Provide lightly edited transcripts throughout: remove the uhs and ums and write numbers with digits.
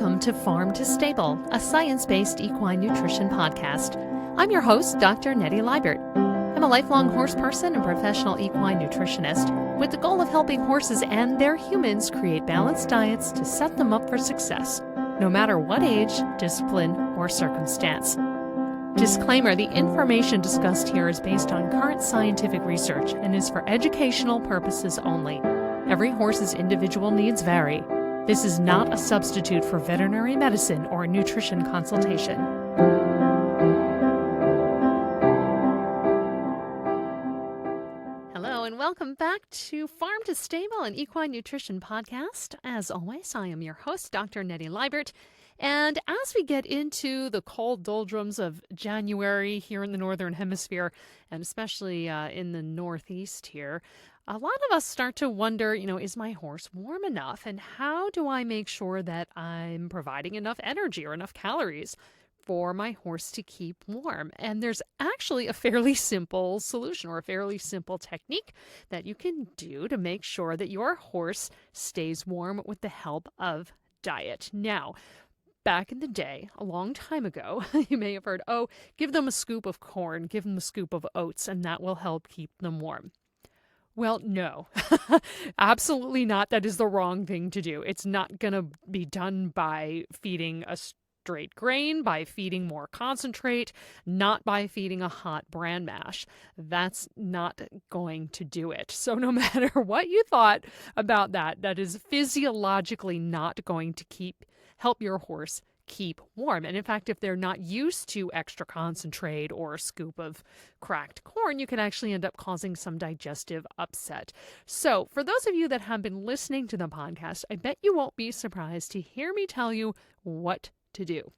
Welcome to Farm to Stable, a science-based equine nutrition podcast. I'm your host, Dr. Nettie Liebert. I'm a lifelong horse person and professional equine nutritionist with the goal of helping horses and their humans create balanced diets to set them up for success, no matter what age, discipline, or circumstance. Disclaimer, the information discussed here is based on current scientific research and is for educational purposes only. Every horse's individual needs vary. This is not a substitute for veterinary medicine or nutrition consultation. Hello and welcome back to Farm to Stable, an equine nutrition podcast. As always, I am your host, Dr. Nettie Liebert. And as we get into the cold doldrums of January here in the Northern Hemisphere, and especially in the Northeast here, a lot of us start to wonder, is my horse warm enough? And how do I make sure that I'm providing enough energy or enough calories for my horse to keep warm? And there's actually a fairly simple solution or a fairly simple technique that you can do to make sure that your horse stays warm with the help of diet. Now, back in the day, a long time ago, you may have heard, give them a scoop of corn, give them a scoop of oats, and that will help keep them warm. Well, no, absolutely not. That is the wrong thing to do. It's not going to be done by feeding a straight grain, by feeding more concentrate, not by feeding a hot bran mash. That's not going to do it. So no matter what you thought about that, that is physiologically not going to help your horse keep warm. And in fact, if they're not used to extra concentrate or a scoop of cracked corn, you can actually end up causing some digestive upset. So for those of you that have been listening to the podcast, I bet you won't be surprised to hear me tell you what to do.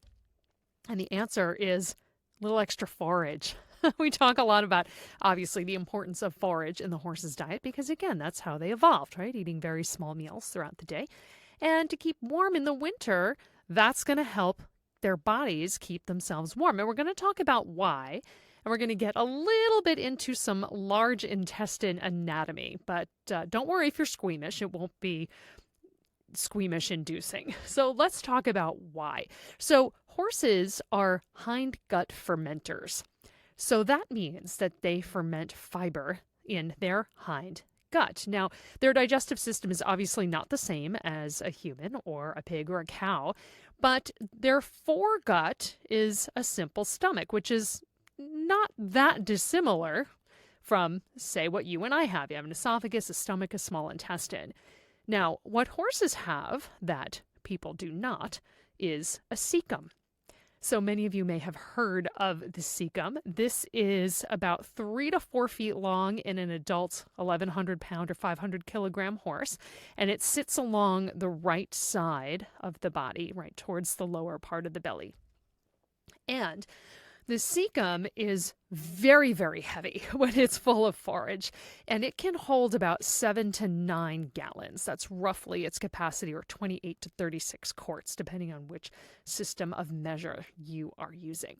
And the answer is a little extra forage. We talk a lot about, obviously, the importance of forage in the horse's diet because, again, that's how they evolved, right? Eating very small meals throughout the day. And to keep warm in the winter, that's going to help their bodies keep themselves warm. And we're going to talk about why. And we're going to get a little bit into some large intestine anatomy. But don't worry if you're squeamish. It won't be squeamish inducing. So let's talk about why. So horses are hindgut fermenters. So that means that they ferment fiber in their hind gut. Now, their digestive system is obviously not the same as a human or a pig or a cow, but their foregut is a simple stomach, which is not that dissimilar from, say, what you and I have. You have an esophagus, a stomach, a small intestine. Now, what horses have that people do not is a cecum. So many of you may have heard of the cecum. This is about 3 to 4 feet long in an adult 1,100 pound or 500 kilogram horse, and it sits along the right side of the body, right towards the lower part of the belly. And the cecum is very, very heavy when it's full of forage, and it can hold about 7 to 9 gallons. That's roughly its capacity, or 28 to 36 quarts, depending on which system of measure you are using.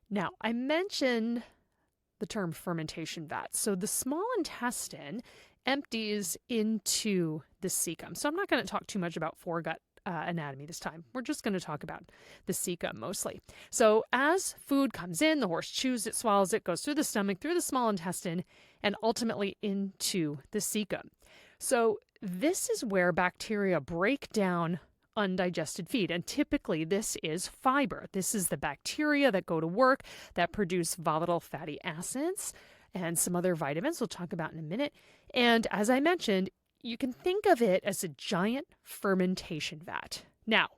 Now, I mentioned the term fermentation vat. So the small intestine empties into the cecum. So I'm not going to talk too much about foregut anatomy this time. We're just going to talk about the cecum mostly. So as food comes in, the horse chews it, swallows it, goes through the stomach, through the small intestine, and ultimately into the cecum. So this is where bacteria break down undigested feed. And typically this is fiber. This is the bacteria that go to work that produce volatile fatty acids and some other vitamins we'll talk about in a minute. And as I mentioned, you can think of it as a giant fermentation vat. Now,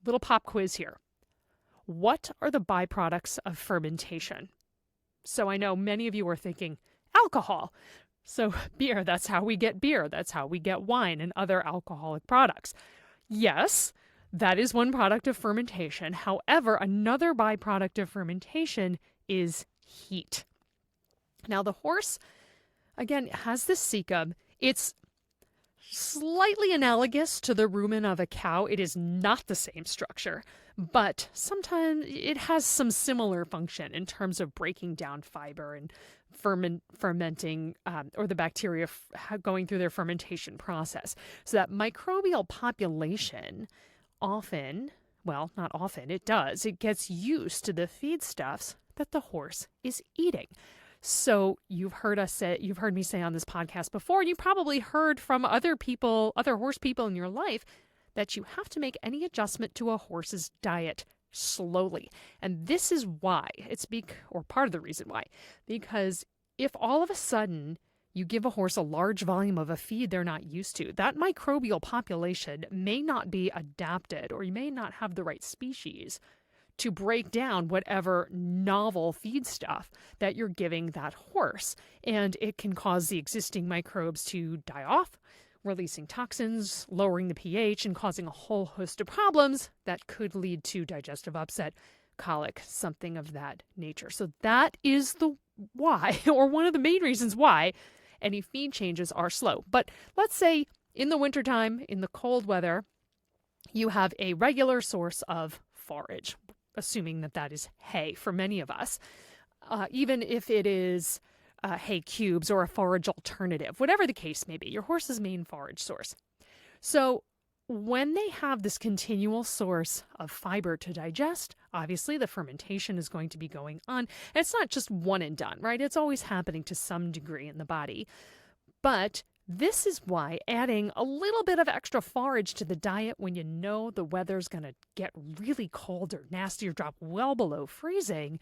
little pop quiz here. What are the byproducts of fermentation? So I know many of you are thinking alcohol. So beer, that's how we get beer. That's how we get wine and other alcoholic products. Yes, that is one product of fermentation. However, another byproduct of fermentation is heat. Now, the horse, again, has this cecum. It's slightly analogous to the rumen of a cow. It is not the same structure, but sometimes it has some similar function in terms of breaking down fiber and fermenting or the bacteria going through their fermentation process. So that microbial population often, well, not often, it does, it gets used to the feedstuffs that the horse is eating. So you've heard me say on this podcast before, and you probably heard from other horse people in your life, that you have to make any adjustment to a horse's diet slowly. And this is why, or part of the reason why, because if all of a sudden you give a horse a large volume of a feed they're not used to, that microbial population may not be adapted, or you may not have the right species to break down whatever novel feed stuff that you're giving that horse. And it can cause the existing microbes to die off, releasing toxins, lowering the pH, and causing a whole host of problems that could lead to digestive upset, colic, something of that nature. So that is the why, or one of the main reasons why, any feed changes are slow. But let's say in the wintertime, in the cold weather, you have a regular source of forage, assuming that is hay for many of us, even if it is hay cubes or a forage alternative, whatever the case may be, your horse's main forage source. So when they have this continual source of fiber to digest, obviously the fermentation is going to be going on. And it's not just one and done, right? It's always happening to some degree in the body. But this is why adding a little bit of extra forage to the diet when you know the weather's going to get really cold or nasty or drop well below freezing,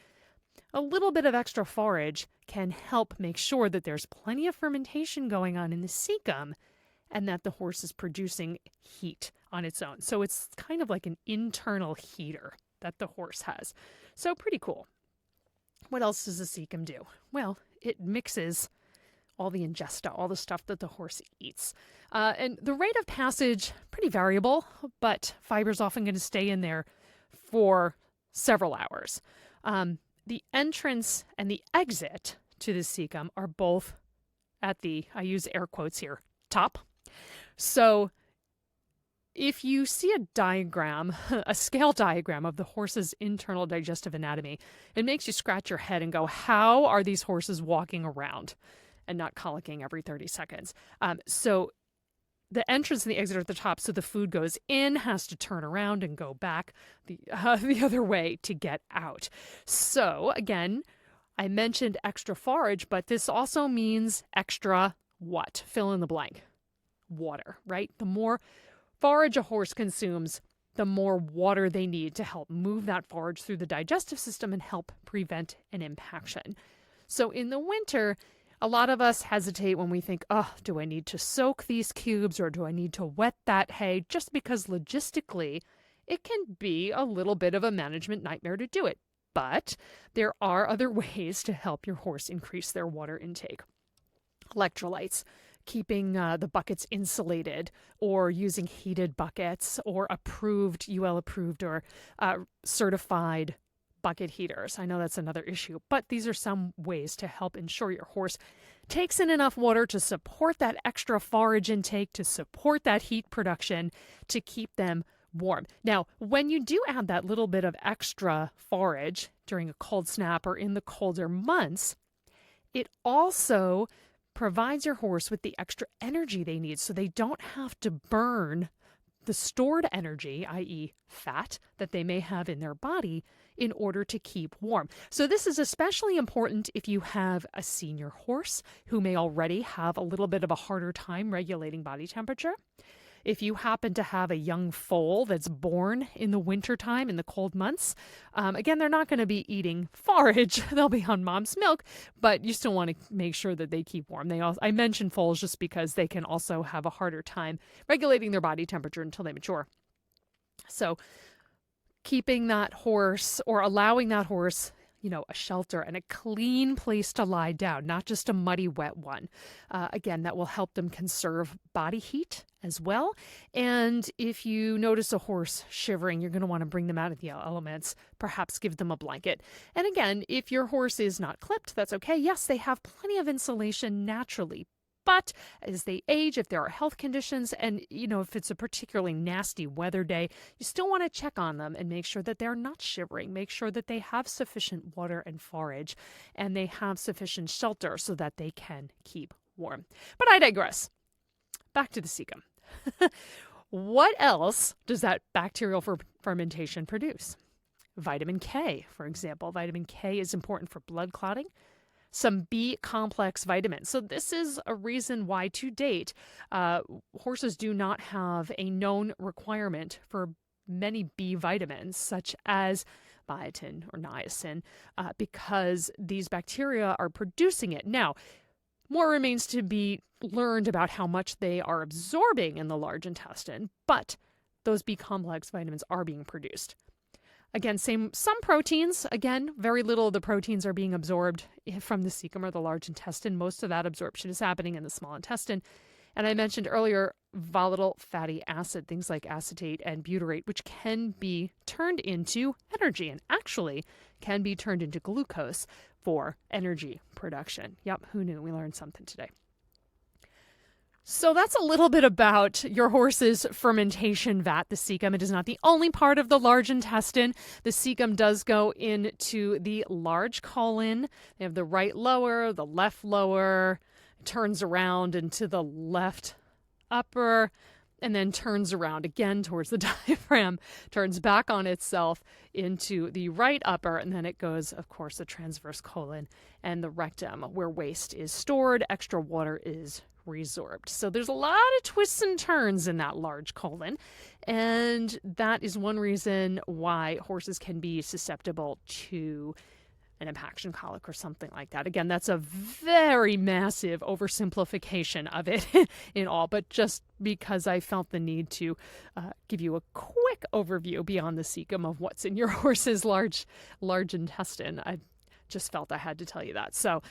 a little bit of extra forage can help make sure that there's plenty of fermentation going on in the cecum and that the horse is producing heat on its own. So it's kind of like an internal heater that the horse has. So pretty cool. What else does the cecum do? Well, it mixes all the ingesta, all the stuff that the horse eats. And the rate of passage, pretty variable, but fiber's often going to stay in there for several hours. The entrance and the exit to the cecum are both at the, I use air quotes here, top. So if you see a diagram, a scale diagram of the horse's internal digestive anatomy, it makes you scratch your head and go, how are these horses walking around and not colicking every 30 seconds? So the entrance and the exit are at the top, so the food goes in, has to turn around and go back the other way to get out. So again, I mentioned extra forage, but this also means extra what? Fill in the blank. Water, right? The more forage a horse consumes, the more water they need to help move that forage through the digestive system and help prevent an impaction. So in the winter, a lot of us hesitate when we think, do I need to soak these cubes or do I need to wet that hay? Just because logistically, it can be a little bit of a management nightmare to do it. But there are other ways to help your horse increase their water intake. Electrolytes, keeping the buckets insulated, or using heated buckets, or UL approved or certified bucket heaters. I know that's another issue, but these are some ways to help ensure your horse takes in enough water to support that extra forage intake, to support that heat production, to keep them warm. Now, when you do add that little bit of extra forage during a cold snap or in the colder months, it also provides your horse with the extra energy they need so they don't have to burn the stored energy, i.e. fat, that they may have in their body in order to keep warm. So this is especially important if you have a senior horse who may already have a little bit of a harder time regulating body temperature. If you happen to have a young foal that's born in the wintertime, in the cold months, again, they're not going to be eating forage. They'll be on mom's milk, but you still want to make sure that they keep warm. I mention foals just because they can also have a harder time regulating their body temperature until they mature. So keeping that horse, or allowing that horse, a shelter and a clean place to lie down, not just a muddy, wet one. Again, that will help them conserve body heat as well. And if you notice a horse shivering, you're going to want to bring them out of the elements, perhaps give them a blanket. And again, if your horse is not clipped, that's okay. Yes, they have plenty of insulation naturally. But as they age, if there are health conditions, and if it's a particularly nasty weather day, you still want to check on them and make sure that they're not shivering. Make sure that they have sufficient water and forage, and they have sufficient shelter so that they can keep warm. But I digress. Back to the cecum. What else does that bacterial fermentation produce? Vitamin K, for example. Vitamin K is important for blood clotting. Some B complex vitamins. So this is a reason why to date, horses do not have a known requirement for many B vitamins, such as biotin or niacin, because these bacteria are producing it. Now, more remains to be learned about how much they are absorbing in the large intestine, but those B complex vitamins are being produced. Again, some proteins, again, very little of the proteins are being absorbed from the cecum or the large intestine. Most of that absorption is happening in the small intestine. And I mentioned earlier, volatile fatty acid, things like acetate and butyrate, which can be turned into energy and actually can be turned into glucose for energy production. Yep, who knew? We learned something today. So that's a little bit about your horse's fermentation vat, the cecum. It is not the only part of the large intestine. The cecum does go into the large colon. They have the right lower, the left lower, turns around into the left upper, and then turns around again towards the diaphragm, turns back on itself into the right upper, and then it goes, of course, the transverse colon and the rectum, where waste is stored, extra water is resorbed. So there's a lot of twists and turns in that large colon, and that is one reason why horses can be susceptible to an impaction colic or something like that. Again, that's a very massive oversimplification of it in all, but just because I felt the need to give you a quick overview beyond the cecum of what's in your horse's large intestine, I just felt I had to tell you that. So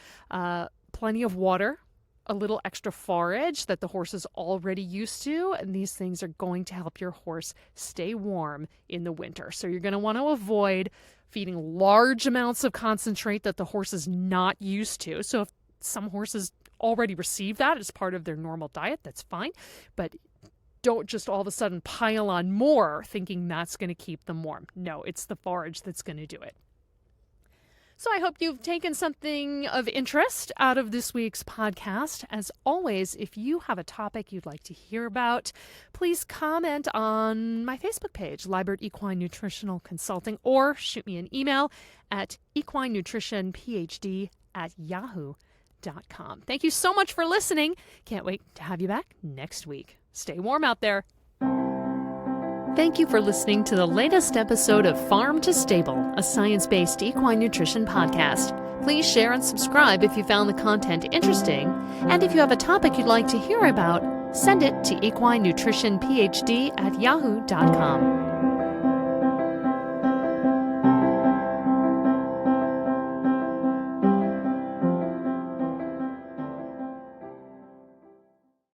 plenty of water, a little extra forage that the horse is already used to, and these things are going to help your horse stay warm in the winter. So you're going to want to avoid feeding large amounts of concentrate that the horse is not used to. So if some horses already receive that as part of their normal diet, that's fine. But don't just all of a sudden pile on more thinking that's going to keep them warm. No, it's the forage that's going to do it. So I hope you've taken something of interest out of this week's podcast. As always, if you have a topic you'd like to hear about, please comment on my Facebook page, Liebert Equine Nutritional Consulting, or shoot me an email at equinenutritionphd@yahoo.com. Thank you so much for listening. Can't wait to have you back next week. Stay warm out there. Thank you for listening to the latest episode of Farm to Stable, a science-based equine nutrition podcast. Please share and subscribe if you found the content interesting. And if you have a topic you'd like to hear about, send it to equinenutritionphd@yahoo.com.